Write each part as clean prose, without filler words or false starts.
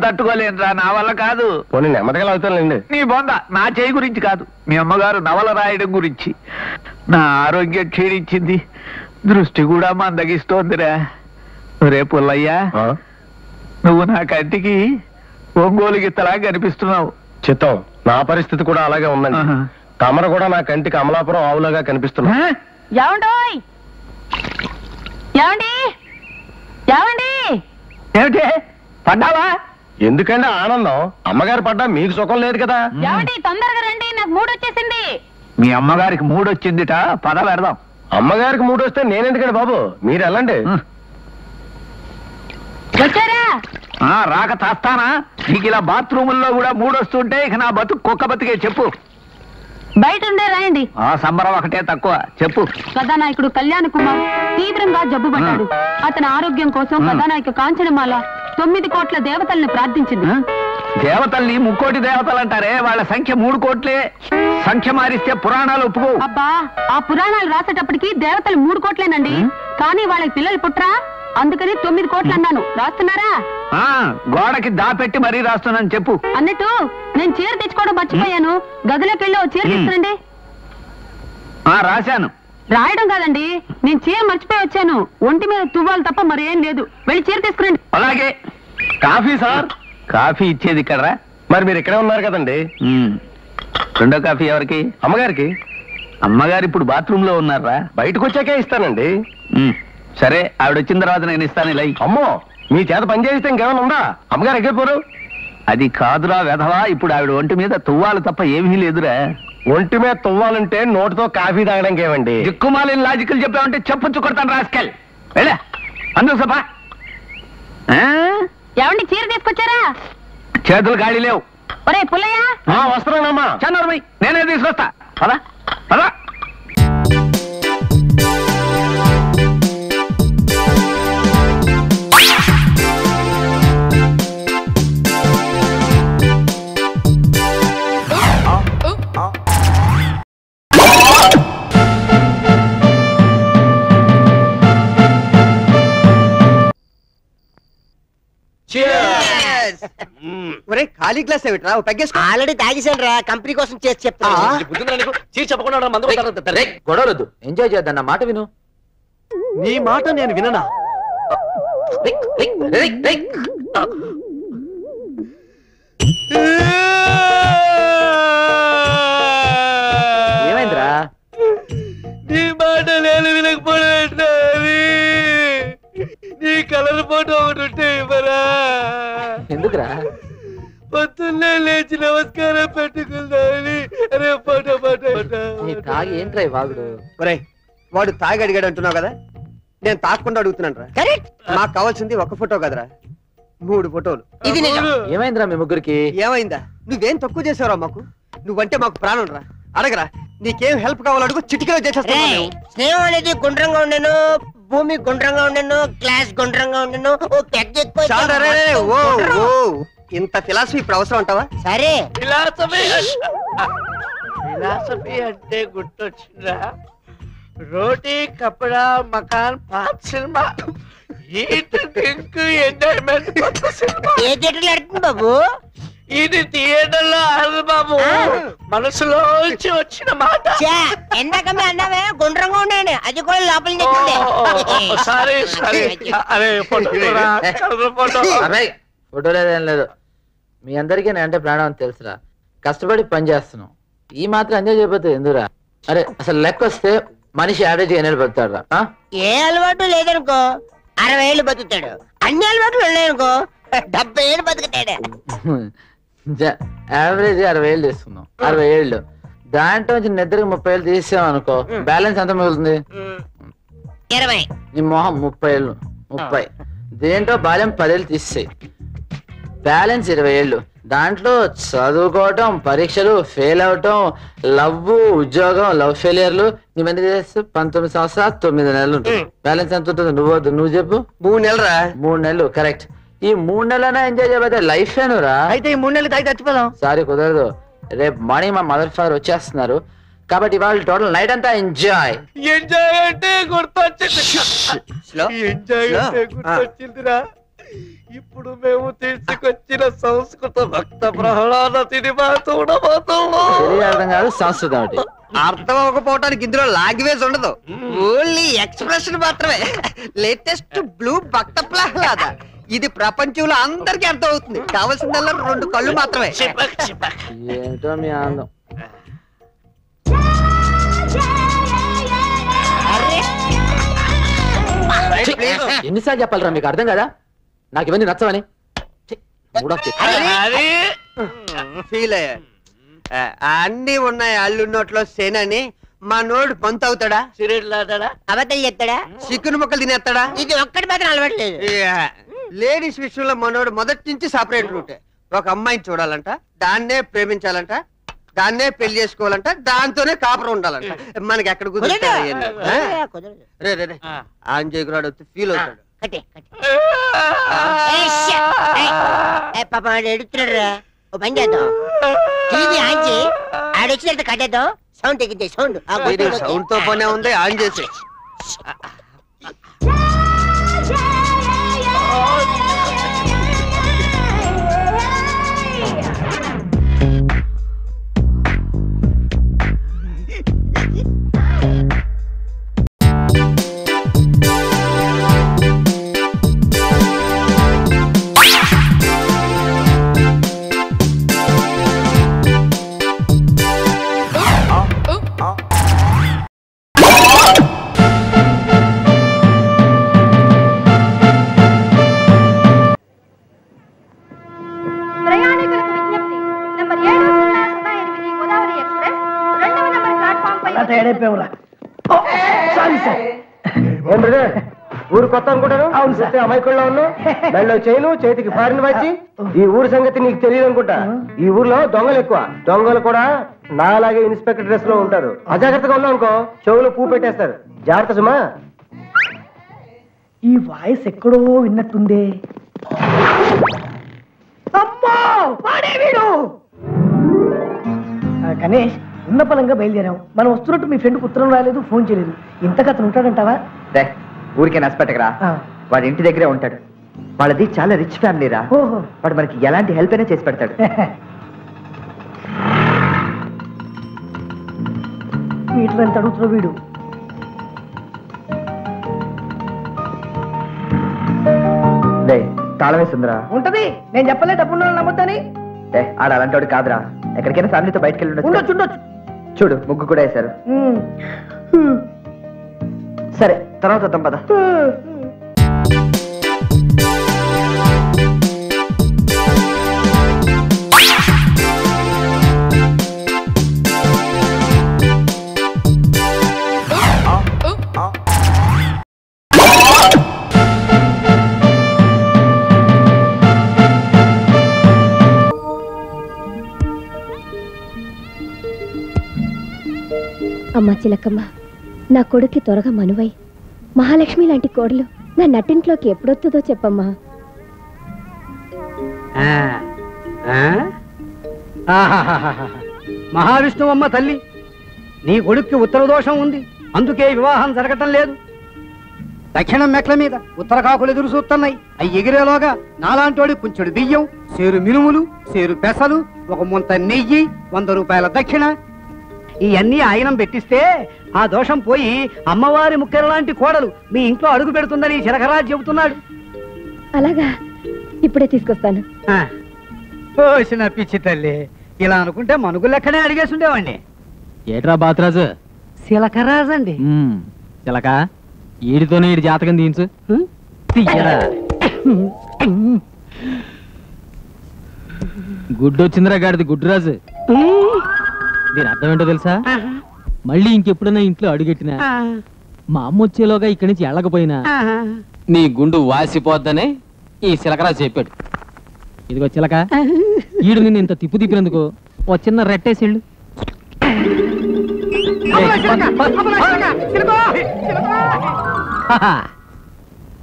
తట్టుకోలేనురా, నా వల్ల కాదు. పోనీ నెమ్మదిగా అవుతానండి. నీ బొంద నా చేయి గురించి కాదు, మీ అమ్మగారు నవల రాయడం గురించి. నా ఆరోగ్యం క్షీణించింది, దృష్టి కూడా మందగిస్తోందిరా. రే పుల్లయ్యా, నువ్వు నా కంటికి ఒంగోలు గిత్తలా కనిపిస్తున్నావు. చిత్తం, నా పరిస్థితి కూడా అలాగే ఉందండి. తమరు కూడా నా కంటికి అమలాపురం ఆవులాగా కనిపిస్తున్నా. ఏమిటి పడ్డావా? ఎందుకంటే ఆనందం, అమ్మగారు పడ్డా మీకు సుఖం లేదు కదా. తొందరగా రండి, నాకు మూడు వచ్చేసింది. మీ అమ్మగారికి మూడు వచ్చిందిట, పద పెడదాం. అమ్మగారికి మూడు వస్తే నేనెందుకండి బాబు, మీరు వెళ్ళండి. వచ్చారా? రాక తాస్తానా? నీకు ఇలా బాత్రూముల్లో కూడా మూడు వస్తుంటే ఇక నా బతుకు కుక్క బతికే. చెప్పు. బయట ఉండే రాయండి. సంబరం ఒకటే తక్కువ. చెప్పు. కథానాయకుడు కళ్యాణ్ కుమార్ తీవ్రంగా జబ్బు పడ్డాడు. అతని ఆరోగ్యం కోసం కథానాయక కాంచనమాల 9 కోట్ల దేవతల్ని ప్రార్థించింది. దేవతల్ని ముక్కోటి దేవతలు అంటారే, వాళ్ళ సంఖ్య 3 కోట్లే. సంఖ్య మారిస్తే పురాణాలు ఒప్పుకో. అబ్బా, ఆ పురాణాలు రాసేటప్పటికి దేవతలు 3 కోట్లేనండి. కానీ వాళ్ళకి పిల్లలు పుట్రా, అందుకని 9 కోట్లు అన్నాను. రాస్తున్నారా? గోడకి దాపెట్టి మరీ రాస్తున్నాను. చెప్పు. అన్నట్టు నేను చీర తెచ్చుకోవడం మర్చిపోయాను. గదిలోకి వెళ్ళి చీర తీసుకురండి. రాశాను. రాయడం కాదండి, నేను చీర మర్చిపోయి వచ్చాను. ఒంటి మీద తువ్వాలి తప్ప మరేం లేదు. వెళ్ళి చీర తీసుకురండి. అలాగే. Coffee sir? కాఫీ ఇచ్చేది ఇక్కడ. మరి మీరు ఇక్కడే ఉన్నారు కదండి. రెండో కాఫీ ఎవరికి? అమ్మగారికి. అమ్మగారు ఇప్పుడు బాత్రూమ్ లో ఉన్నారా? బయటకు వచ్చాకే ఇస్తానండి. సరే, ఆవిడ వచ్చిన తర్వాత నేను ఇస్తాను. ఇలా. అమ్మో, మీ చేత పని చేయిస్తే ఇంకేమైనా ఉందా? అమ్మగారు ఎక్కిపోరు. అది కాదురా వెధవా, ఇప్పుడు ఆవిడ ఒంటి మీద తువ్వాలి తప్ప ఏమీ లేదురా. ఒంటి మీద తువ్వాలంటే నోటితో కాఫీ తాగడానికి ఏమండి? దిక్కుమాలిన లాజికల్ చెప్పామంటే చెప్పొచ్చు కొడతాను రాస్కెల్. వెళ్ళా అందుకు సభ. ఏమండి చీర తీసుకొచ్చారా? చేతులు ఖాళీ లేవు. ఒరే పుల్లయ్య, వస్తున్నానమ్మా. చన్నూరు నేనే తీసుకొస్తా. పదా పదా. ఖాళీ గ్లాస్ ఏమిట్రా? ఆల్రెడీ తాగేసాను రా, కంపెనీ కోసం చేసి చెప్తా. గొడవలొద్దు, ఎంజాయ్ చేద్దాం. నా మాట విను. నీ మాట నేను విననా? ఏమైందిరా? నీ మాట నేను వినకపోవడం. నీ కలర్ ఫోటో ఒకటి ఉంటే ఇవ్వరా? ఎందుకురా? పొద్దున్నే లేచి నమస్కారం పెట్టుకుందామని. అరే ఫోటో ఫోటో. తాగి ఏంట్రా వాగుడు? వాడు తాగి అడిగాడు అంటున్నావు కదా, నేను తాగకుండా అడుగుతున్నాను రా. కరెక్ట్. మాకు కావాల్సింది ఒక ఫోటో కదరా, 3 ఫోటోలు. ఇది ఏమైందిరా మీ ముగ్గురికి? ఏమైందా? నువ్వేం తక్కువ చేసావురా మాకు? నువ్వంటే మాకు ప్రాణం రా. అడగరా, నీకేం హెల్ప్ కావాలడుగు, చిటికలో చేసేస్తాను. స్నేహం అనేది గుండ్రంగా ఉండను, భూమి గుండ్రంగా ఉండను, క్లాస్ గుండ్రంగా ఉండను. ఇంత ఫిలాసఫీ ఇప్పుడు అవసరం అంటావా? సరే, ఫిలాసఫీ అంటే గుర్తొచ్చిందా? రోటీ కపడా మకాన్ పాత్ సినిమా, ఈట్ డ్రింక్ ఎంజాయ్మెంట్ ఏ థియేటర్లో ఆడుతుంది బాబు? ఇది థియేటర్ లో ఆడదు బాబు, మనసులో వచ్చిన మాట. ఎందాక అన్నావే గుండ్రంగా ఉండేది, అది కూడా లోపల ఫోటో లేదేం లేదు. మీ అందరికీ నేనంటే ప్రాణం అని తెలుసురా. కష్టపడి పని చేస్తున్నాం, ఈ మాత్రం ఎంజాయ్ చేయకపోతే ఎందుకురా? అరే అసలు లెక్క వస్తే మనిషి యావరేజ్ ఎన్నేళ్ళు బతుకుతాడు? ఏ అలవాటు లేదనుకో 60 ఏళ్ళు బతుకుతాడు. అన్ని అలవాట్లు ఉన్నాయనుకో 70 ఏళ్ళు బతుకుతాడు. యావరేజ్ 60 ఏళ్ళు తీసుకుందాం. 60 ఏళ్ళు దాంట్లో నుంచి నిద్రకు 30 ఏళ్ళు తీసాం అనుకో, బ్యాలెన్స్ ఎంత మిగులుతుంది? 20. నీ మొహం 30 ఏళ్ళు. 30 దేంట్లో బాల్యం 10 ఏళ్ళు తీసేయి, బ్యాలెన్స్ 20 ఏళ్ళు. దాంట్లో చదువుకోవటం, పరీక్షలు, ఫెయిల్ అవటం, లవ్, ఉద్యోగం, లవ్ ఫెయిలియర్లు, ఇవన్నీ చేస్తే 19 సంవత్సరాలు 9 నెలలు ఉంటుంది. బ్యాలెన్స్ ఎంత ఉంటుంది? నువ్వు చెప్పు. 3 నెలలు రా. 3 నెలలు కరెక్ట్. ఈ 3 నెలలైనా ఎంజాయ్ చేయబోతే లైఫ్ ఏనురా. అయితే ఈ 3 నెలలు తాగి చచ్చిపోదాం. సారీ కుదరదు, రేపు మార్నింగ్ మా మదర్ ఫాదర్ వచ్చేస్తున్నారు కాబట్టి ఇవాళ టోటల్ నైట్ అంతా ఎంజాయ్. ఎంజాయ్ అంటే గుర్తొచ్చింది. ఎంజాయ్ అంటే గుర్తొచ్చిందిరా. ఇప్పుడు మేము తీసుకొచ్చిన సంస్కృత భక్త ప్రహ్లాద సినిమా చూడబోతున్నాం. అర్థం కాదు సంస్కృతం ఒకటి. అర్థం అవ్వకపోవటానికి ఇందులో లాంగ్వేజ్ ఉండదు, ఓన్లీ ఎక్స్ప్రెషన్ మాత్రమే. లేటెస్ట్ బ్లూ భక్త ప్రహ్లాద. ఇది ప్రపంచంలో అందరికీ అర్థం అవుతుంది. కావాల్సిందల్లా 2 కళ్ళు మాత్రమే. ఏంటో మీ ఆనందం. ఎన్నిసార్లు చెప్పాలరా మీకు అర్థం కదా? నాకు ఇవన్నీ నచ్చవని. ఫీల్ అయ్యా. అన్ని ఉన్నాయి అల్లున్నోట్లో సేనని. మా నోడు పొంత అవుతాడా, సిరేట్లాడా, అబద్ధం చెప్తాడా, చికెన్ ముక్కలు తినేస్తాడా? ఇది ఒక్కటి మాత్రం అలవాట్లేదు. లేడీస్ విషయంలో మనోడు మొదటి నుంచి సపరేట్ రూటే. ఒక అమ్మాయిని చూడాలంట, దాన్నే ప్రేమించాలంట, దాన్నే పెళ్లి చేసుకోవాలంట, దాంతోనే కాపురం ఉండాలంట. మనకి ఎక్కడ కుదురుతాయి? రే రే రే ఆంజయ్ ఫీల్ అవుతాడు. పాప ఎడుతున్నాడు రా. ఓ పని చేద్దాం, టీవీ ఆన్ చేయి, ఆడొచ్చినట్టు కట్టేద్దాం. సౌండ్ తగ్గితే సౌండ్ సౌండ్ తో పనే ఉంది, ఆన్ చేసి. ఊరు కొత్త అనుకుంటాను. అవును సార్, అమాయకుల్లో ఉన్నావు. మెళ్ళో చైను, చేతికి ఫారిన్ వచ్చి. ఈ ఊరు సంగతి నీకు తెలియదు అనుకుంటా. ఈ ఊర్లో దొంగలు ఎక్కువ. దొంగలు కూడా నాలాగే ఇన్స్పెక్టర్ డ్రెస్ లో ఉంటారు. అజాగ్రత్తగా ఉన్నావు అనుకో, చెవులు పూ పెట్టేస్తారు. జాగ్రత్త సుమా. ఈ వాయిస్ ఎక్కడో విన్నట్టుందే. అమ్మో వాడే వీడు. గణేష్, ఉన్న పలంగా బయలుదేరాం. మనం వస్తున్నట్టు మీ ఫ్రెండ్కి ఉత్తరం రాలేదు, ఫోన్ చేయలేదు. ఇంతగా అతను ఉంటాడంటావా? ఊరికే నష్టపెట్టకరా. వాడి ఇంటి దగ్గరే ఉంటాడు. వాళ్ళది చాలా రిచ్ ఫ్యామిలీ రా. వాడు మనకి ఎలాంటి హెల్ప్ అయినా చేసి పెడతాడు. మీటర్ ఎంత అడుగుతున్నావు వీడు? తాళం వేస్తుందిరా. ఉంటది, నేను చెప్పలే డబ్బున్న నమ్మొద్దని. ఆడ అలాంటి వాడు కాదురా. ఎక్కడికైనా ఫ్యామిలీతో బయటకు వెళ్ళి ఉండొచ్చు ఉండొచ్చు. చూడు, ముగ్గు కూడా వేశారు. సరే, తర్వాత వద్దాం పద. అమ్మా చిలకమ్మ, నా కొడుక్కి త్వరగా మనువై మహాలక్ష్మి లాంటి కోడలు నా నట్టింట్లోకి ఎప్పుడొస్తుందో చెప్పమ్మా. మహావిష్ణువమ్మ తల్లి, నీ కొడుక్కి ఉత్తర దోషం ఉంది, అందుకే వివాహం జరగటం లేదు. దక్షిణం మెట్ల మీద ఉత్తర కాకులు ఎదురు చూస్తున్నాయి. అవి ఎగిరేలోగా నాలాంటోడి కొంచెడు బియ్యం, సేరు మినుములు, సేరు పెసలు, ఒక ముంత నెయ్యి, 100 రూపాయల దక్షిణ, ఇవన్నీ ఆయనం పెట్టిస్తే ఆ దోషం పోయి అమ్మవారి ముక్కెర లాంటి కోడలు మీ ఇంట్లో అడుగు పెడుతుందని శరఖరాజు చెబుతున్నాడు. అలాగా, ఇప్పుడే తీసుకొస్తాను. ఓసిన పిచ్చి తల్లి, ఇలా అనుకుంటే మనుగు లెక్కనే అడిగేసి ఉండేవాడిని. ఏట్రా బాతురాజు? శిలకరాజు అండి. చిలక, ఈడితోనే ఈడి జాతకం తీయించు. గుడ్డొచ్చిందిరా గాడిది, గుడ్డురాజు. దీని అర్థం ఏంటో తెలుసా? మళ్ళీ ఇంకెప్పుడైనా ఇంట్లో అడుగెట్టినా, మా అమ్మ వచ్చేలోగా ఇక్కడి నుంచి వెళ్ళకపోయినా నీ గుండు వాసిపోద్దని ఈ చిలకరాజు చెప్పాడు. ఇదిగో చిలక, ఈడు నిన్ను ఇంత తిప్పు తిప్పినందుకు ఓ చిన్న రెట్టేసిళ్ళు.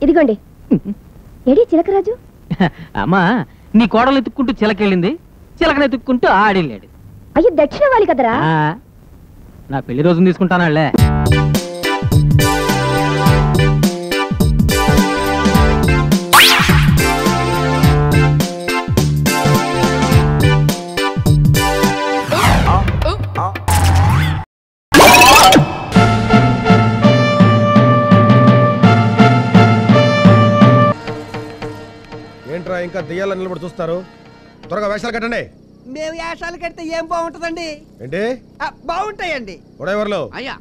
ఇదిగోండి. ఏడి చిలకరాజు? అమ్మా, నీ కోడలు ఎత్తుక్కుంటూ చిలకెళ్ళింది, చిలకను ఎత్తుక్కుంటూ ఆడిల్లాడు. అయ్యో, దక్షిణ వాలి కదరా. నా పెళ్లి రోజున తీసుకుంటానాళ్లే. ఇంకా దెయ్యాల నిలబడి చూస్తారు? త్వరగా వేషాలు కట్టండి. మేము వేషాలు కడితే ఏం బాగుంటదండి? ఏంటి బాగుంటాయండి. ఉడయవర్లో అయ్యా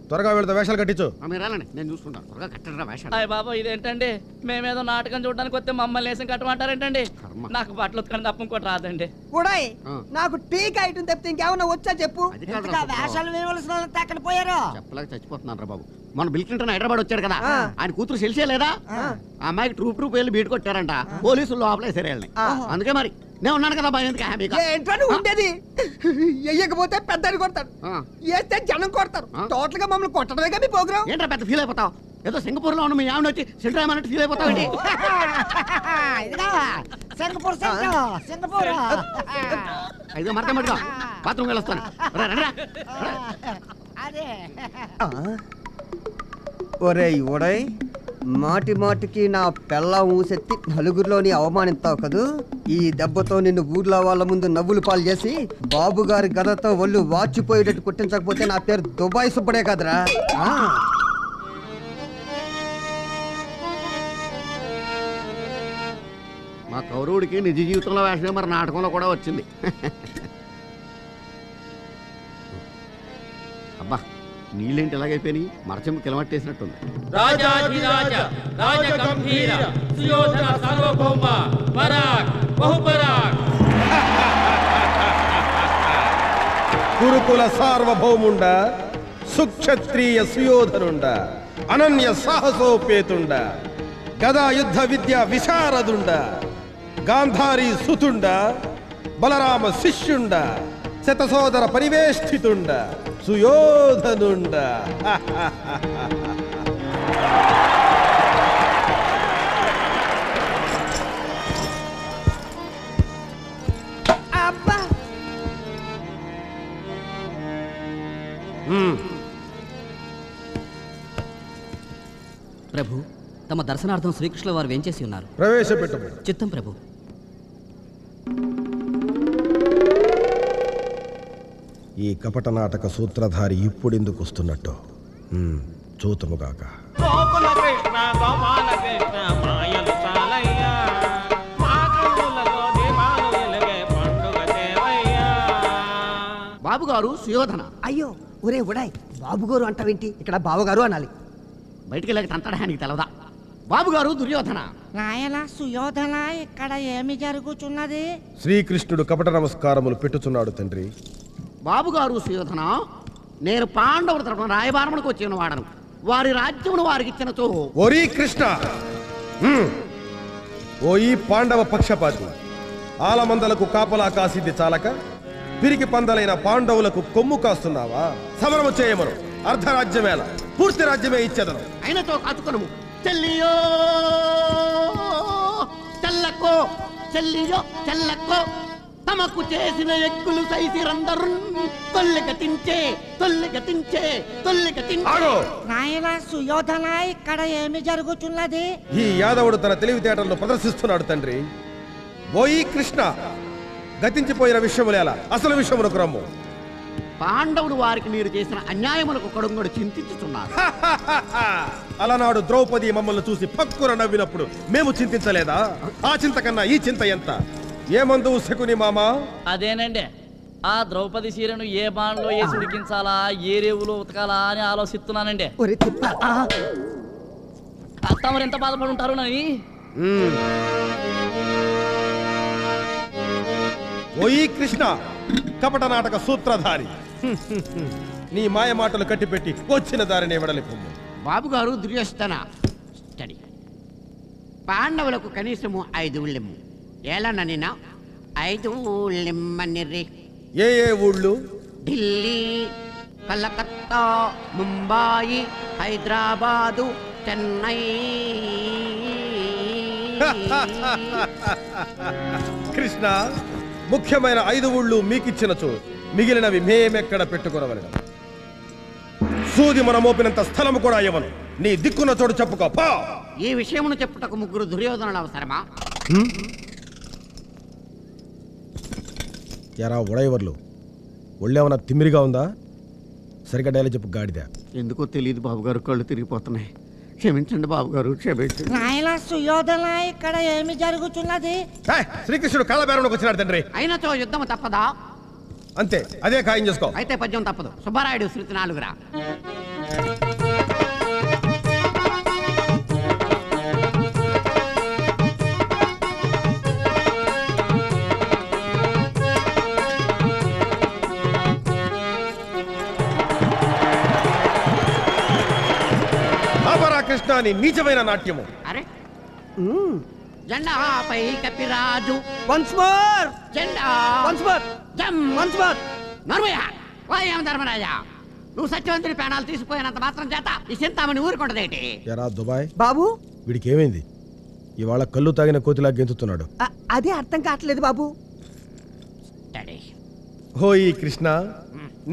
త్వరగా వీళ్ళతో వేషాలు కట్టించు. మీరు వెళ్ళండి, నేను చూసుకుంటాను. త్వరగా కట్టండి వేషాలు. అయ్య బాబా ఇదేంటండి, మేమేదో నాటకం చూడడానికి వస్తే మమ్మల్ని వేసం కట్టమంటారేంటండి? నాకు బట్టలు ఉతకని తప్ప ఇంకోటి రాదండి. ఉడాయ్ నాకు టీకా ఐటమ్ తప్పితే ఇంకేమన్నా వచ్చా చెప్పు. వేషాలు వేయవలసిన వాళ్ళంతా అక్కడ పోయారు. చెప్పలేక చచ్చిపోతున్నాను రా బాబు. మన బిల్ క్లింటన్ హైదరాబాద్ వచ్చాడు కదా, ఆయన కూతురు తెలిసే లేదా? ఆ అమ్మాయికి ట్రూప్ వెళ్ళి బీట్ కొట్టారంట, పోలీసులు లోపలేసారు వెళ్ళి. అందుకే మరి నేను ఉన్నాను కదా భయం ఎందుకు? హ్యాపీగా ఏంటని ఉండేది. వెయ్యకపోతే పెద్దని కొడతాడు, వేస్తే జనం కొడతారు. టోటల్ గా మమ్మల్ని కొట్టడమే కదా ప్రోగ్రామ్. ఏంటో పెద్ద ఫీల్ అయిపోతావు. ఏదో సింగపూర్ లో ఉన్న మీ ఆవిడ వచ్చి సెంటర్ అన్నట్టు ఫీల్ అయిపోతావు ఏంటి? సింగపూర్ అయితే మరతా బాత్రూమ్ వెళ్ళొస్తాను. ఒరే ఉడయ్, మాటి మాటికి నా పెళ్ళ ఊసెత్తి నలుగురిలోని అవమానిస్తావు కదూ. ఈ దెబ్బతో నిన్ను ఊర్లో వాళ్ళ ముందు నవ్వులు పాలు చేసి బాబు గారి గదతో ఒళ్ళు వాచిపోయేటట్టు కుట్టించకపోతే నా పేరు దుబాయ్ సుబ్బడే కదరా. మా కౌరవుడికి నిజ జీవితంలో వేషమే మరి నాటకంలో కూడా వచ్చింది. అబ్బా నీళ్ళేంటి ఎలాగైపోయినాయి? మరచెంపు కిలమట్టేసినట్టుంది. కురుకుల సార్వభౌముండ, సుక్షత్రియ సుయోధనుండ, అనన్య సాహసోపేతుండ, గదా యుద్ధ విద్య విశారదుండ, గాంధారీ సుతుండ, బలరామ శిష్యుండ, శతసోదర పరివేష్టితుండ, సుయోధనుండ. ప్రభు, తమ దర్శనార్థం శ్రీకృష్ణుల వారు వేంచేసి ఉన్నారు. ప్రవేశపెట్టము. చిత్తం ప్రభు. ఈ కపట నాటక సూత్రధారి ఇప్పుడెందుకు వస్తున్నట్టు చూతుముగాక. బాబుగారు సుయోధన. అయ్యో ఒరే ఉడాయ్, బాబుగారు అంటావేంటి? ఇక్కడ బావగారు అనాలి. బయటికి వెళ్ళక తంతడానికి తెలవదా? బాబుగారు దుర్యోధన. నాయన సుయోధన, ఇక్కడ ఏమి జరుగుతున్నది? శ్రీకృష్ణుడు కపట నమస్కారములు పెట్టుచున్నాడు తండ్రి. బాబుగారు సుయోధన, నేను పాండవుల తరపున రాయబారములకు వచ్చిన వాడను. వారి రాజ్యమును వారికి ఇచ్చినచో. ఓరి కృష్ణ, ఓ ఈ పాండవ పక్షపాతి, ఆలమందలకు కాపలా కాసిద్ది చాలక పిరికి పందలైన పాండవులకు కొమ్ము కాస్తున్నావా? సమరము చేయమను. అర్ధరాజ్యమేల పూర్తి రాజ్యమే ఇచ్చేదను. అయినతో కాచుకొను. చెల్లియో చెల్లకో, చెల్లియో చెల్లకో, తమకు చేసిన ఎక్కులు సైసిరందరు తొల్లిగతించే తొల్లిగతించే తొల్లిగతించే. నాయన సుయోధన, ఇక్కడ ఏమి జరుగుతున్నది? ఈ యాదవుడు తన తెలివితేటలను ప్రదర్శిస్తున్నాడు తండ్రి. ఓయి కృష్ణ, గతించిపోయిన విషయములేలా అసలు విషయమునకు రమ్ము. పాండవుడు వారికి మీరు చేసిన అన్యాయములకు కడుంగడు చింతించుతున్నారు. అలనాడు ద్రౌపది మమ్మల్ని చూసి పక్కున నవ్వినప్పుడు మేము చింతించలేదా? ఆ చింత కన్నా ఈ చింత ఎంత? ఏమందు శకుని మామా? అదేనండి, ఆ ద్రౌపది చీరను ఏ బాణలో వేసి ఉడికించాలా, ఏ రేవులో ఉతకాలా అని ఆలోచిస్తున్నానండి. తమరు ఎంత బాధపడి ఉంటారు నని. ఓయి కృష్ణ, కపట నాటక సూత్రధారి, నీ మాయ మాటలు కట్టిపెట్టి వచ్చిన దారిని వెడలిపు. బాబుగారు దుర్యోధన, పాండవులకు కనీసము 5 ఊళ్ళెమ్ము. ఎలా నన్నినా 5 ఊళ్ళెమ్మనిర్రి. ఏ ఏ ఊళ్ళు? ఢిల్లీ, కలకత్తా, ముంబాయి, హైదరాబాదు, చెన్నై. కృష్ణ, ముఖ్యమైన 5 ఊళ్ళు మీకిచ్చినచో మిగిలినవి మేమెక్కడ పెట్టుకునవలను. సూది మన మోపినంత స్థలము కూడా ఇవ్వను. నీ దిక్కున్న చోటు చెప్పుకో. ఈ విషయమును చెప్పుటకు 3 దుర్యోధనులు అవసరమా? ఎరా ఉడయవర్లు, ఒళ్ళేమన్నా తిమ్మిరిగా ఉందా? సరిగ్గా డైలాగ్ చెప్పు గాడిద. ఎందుకో తెలియదు బాబుగారు, కళ్ళు తిరిగిపోతున్నాయి. క్షమించండి బాబు గారు, క్షమించండి. నాయన సుయోధన, ఇక్కడ ఏమి జరుగుతున్నది? శ్రీకృష్ణుడు కాళ్ళబేరంలోకి వచ్చినాడు తండ్రి. అయినతో యుద్ధం తప్పదా? అంతే, అదే ఖాయం చేసుకో. అయితే పద్యం తప్పదు. సుబ్బారాయుడు శృతి 4రా. కృష్ణ అని నీచమైన నాట్యము. అరే జెండాపై కపిరాజు వన్స్ మోర్ జెండా వన్స్ మోర్ జమ్ వన్స్ మోర్. నర్మయ్య వాయం ధర్మరాజా, నువ్వు సత్యవంతుడి ప్రాణాలు తీసుకుపోయినంత మాత్రం చేత ఈ చింతామణి ఊరుకుంటదేటి? ఎరా దుబాయ్ బాబు, వీడికి ఏమైంది? ఇవాళ కళ్ళు తాగిన కోతిలా గెంతుతున్నాడు. అదే అర్థం కావట్లేదు బాబు. హోయి కృష్ణ,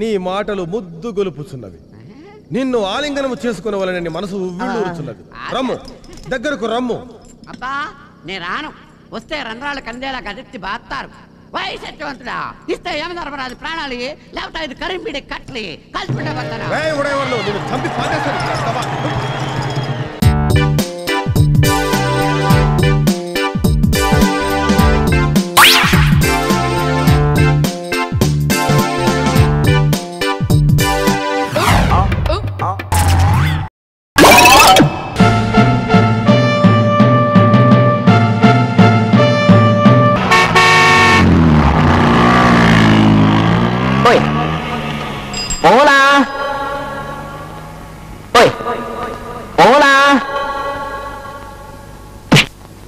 నీ మాటలు ముద్దు గొలుపుచున్నవి. నిన్ను ఆలింగనము చేసుకునవలనని మనసు ఉవ్విళ్ళూరుచున్నది. రమ్ము, దగ్గరకు రమ్ము. అబ్బా నే రాను, వస్తే రంధ్రాలు కందేలా గదెత్తి బాస్తారు. వై సత్యవంతుడా, ఇస్తే యమధర్మరాజు ప్రాణాలు, లేకపోతే ఇది కరింపిడి కట్లి కలిసిపెట్టే బతారా? నిన్ను చంపి పారేస్తాను.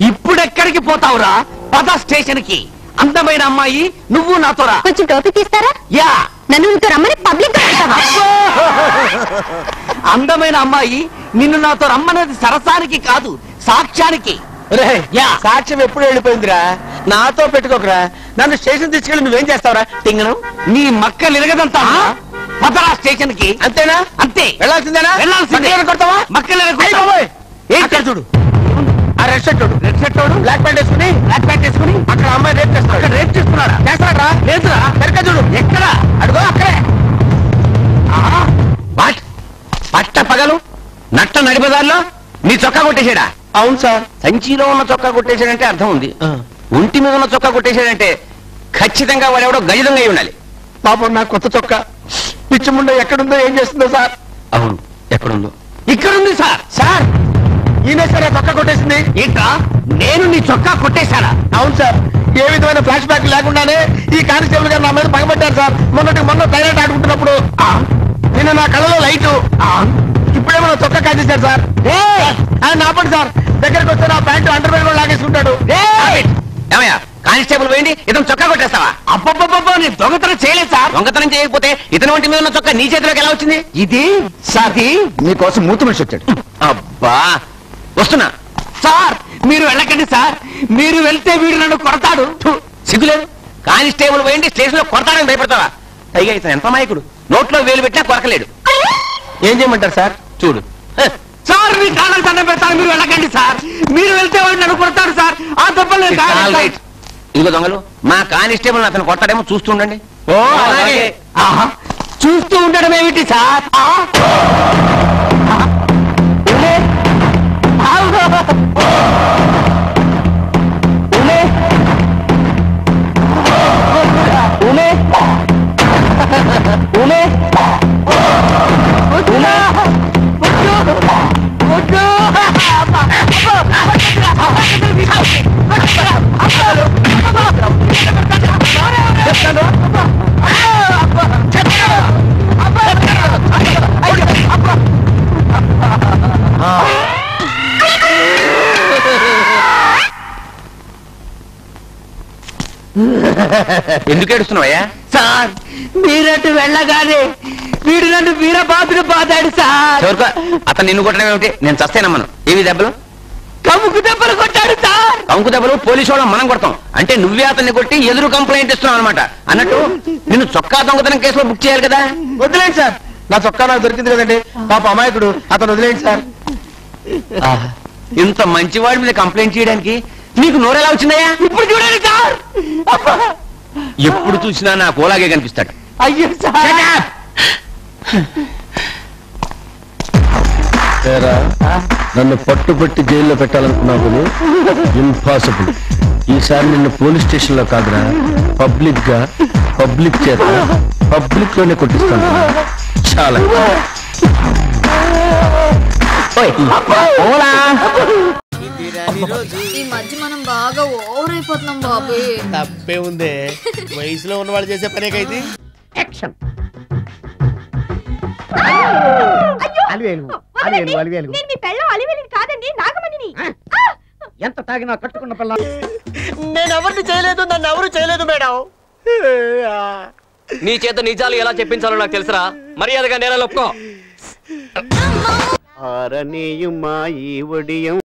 ఇప్పుడెక్కడికి పోతావురా? పద స్టేషన్ కి. అందమైన అమ్మాయి, నువ్వు నాతో రా. కొంచెం టోపీ తీస్తారా? యా, నన్ను నీతో రమ్మని పబ్లిక్ అందమైన అమ్మాయి నిన్ను నాతో రమ్మన్నది సరసానికి కాదు, సాక్ష్యానికి. సాక్ష్యం ఎప్పుడు వెళ్ళిపోయిందిరా? నాతో పెట్టుకోకరా. నన్ను స్టేషన్ తీసుకెళ్ళి నువ్వేం చేస్తావురా? తింగను నీ మక్కలు ఇరగదంతా. పదరా స్టేషన్ కి. అంతేనా? అంతే. వెళ్ళాల్సిందేనా? వెళ్ళాల్సిందే. కొడతావా? మక్కలు ఏంటి చూడు, ఆ రెడ్ షర్ట్ బ్లాక్ ప్యాంట్ వేసుకుని అక్కడ అమ్మాయి రేప్ చేస్తాడు. రేప్ చేస్తున్నాడా? చేస్తాడా? లేదురా. సరిగ్గా చూడు. ఎక్కడ? అడుగో అక్కడే. పట్ట పగలు నట్ట నడిపదారిలో నీ చొక్కా కొట్టేశాడా? అవును సార్. సంచిలో ఉన్న చొక్కా కొట్టేశాడంటే అర్థం ఉంది. ఒంటి మీద ఉన్న చొక్కా కొట్టేశాడంటే ఖచ్చితంగా వాడెవడో గజదంగా అయి ఉండాలి. పాపం నా కొత్త చొక్కా పిచ్చిముండో ఎక్కడుందో, ఏం చేస్తుందో సార్? అవును, ఎక్కడుందో? ఇక్కడుంది సార్. సార్, ఈయనే సార్ చొక్కా కొట్టేసింది. ఏంటా? నేను నీ చొక్కా కొట్టేశానా? అవును సార్. ఏ విధమైన ఫ్లాష్ బ్యాక్ లేకుండానే ఈ కానిస్టేబుల్ గారు నా మీద పగబట్టారు సార్. మొన్న టైలెట్ ఆడుకుంటున్నప్పుడు నిన్న నా కళ్ళలో లైటు, ఇప్పుడేమో నా చొక్కా కాజేశారు సార్. ఆయన నాపండి సార్. దగ్గరకు వస్తే నా ప్యాంటు అండర్వేర్ కూడా లాగేసుకుంటాడు. కానిస్టేబుల్ పోయింది, ఇతను చొక్కా కొట్టేస్తావా? అబ్బబ్బబ్బో, నేను దొంగతనం చేయలేదు సార్. దొంగతనం చేయకపోతే ఇతని ఒంటి మీద ఉన్న చొక్కా నీ చేతిలోకి ఎలా వచ్చింది? ఇది సార్, మీకోసం మూతి మనిషి వచ్చాడు. అబ్బా, వస్తున్నా సార్. మీరు వెళ్ళకండి సార్. మీరు వెళ్తే వీడు నన్ను కొడతాడు. సిగ్గులేదు. కానిస్టేబుల్ పోయింది, స్టేషన్ లో కొడతాడని భయపడతావా? పైగా ఇతను ఎంత మాయకుడు, నోట్లో వేలు పెట్టినా కొరకలేడు. ఏం చేయమంటారు సార్? చూడు సార్, మీ కాళ్ళకి దండం పెడతాను. మీరు వెళ్ళకండి సార్. మీరు వెళ్తే వాడు నన్ను కొడతాడు సార్. ఆ దెబ్బలు ఇదిగో దొంగలు, మా కానిస్టేబుల్ అతను కొట్టడేమో చూస్తూ ఉండండి. ఓ అలాగే. చూస్తూ ఉండడం ఏమిటి సార్? ఎందుకు ఏడుస్తున్నావయ్యా? సార్, మీరట్టు వెళ్ళగానే వీడు నన్ను వీరబాబుని బాధాడు సార్. అతను నిన్ను కొట్టడం ఏమిటి? నేను చస్తేనమ్మను. ఏవి దెబ్బలు? కముకు దెబ్బలు కొట్టాడు సార్. కముకు దెబ్బలు పోలీసు వాళ్ళం మనం కొడతాం అంటే నువ్వే అతన్ని కొట్టి ఎదురు కంప్లైంట్ ఇస్తున్నావు అనమాట. అన్నట్టు నిన్ను చొక్కా దొంగతనం కేసులో బుక్ చేయాలి కదా? వదిలేండి సార్. నా చొక్కా నాకు దొరికింది కదండి. పాప అమాయకుడు, అతను వదిలేండి సార్. ఇంత మంచివాడి మీద కంప్లైంట్ చేయడానికి నీకు నోరెలా వచ్చిందయ్యా? ఇప్పుడు చూడండి సార్. ఎప్పుడు చూసినా నాకు ఓలాగే కనిపిస్తాడు. అయ్యో సార్. నన్ను పట్టుబట్టి జైల్లో పెట్టాలనుకున్నావు ఇంపాసిబుల్. ఈసారి నిన్ను పోలీస్ స్టేషన్ లో కాదురా, పబ్లిక్ చేత పబ్లిక్ లోనే కొట్టిస్తాను. చాలా ఈ మధ్య మనం బాగా ఓవర్ అయిపోతున్నాం బాబు. తప్పే ఉందే, వయసులో ఉన్నవాళ్ళు చేసే పనేకైతే. యాక్షన్. ఎంత తాగినా కట్టుకున్న పిల్ల. నేను ఎవరిని చేయలేదు, నన్ను ఎవరు చేయలేదు మేడం. నీ చేత నిజాలు ఎలా చెప్పించాలో నాకు తెలుసురా. మర్యాదగా నేల ఒప్పుకో. ఆరనీయుమా ఈ ఒడియం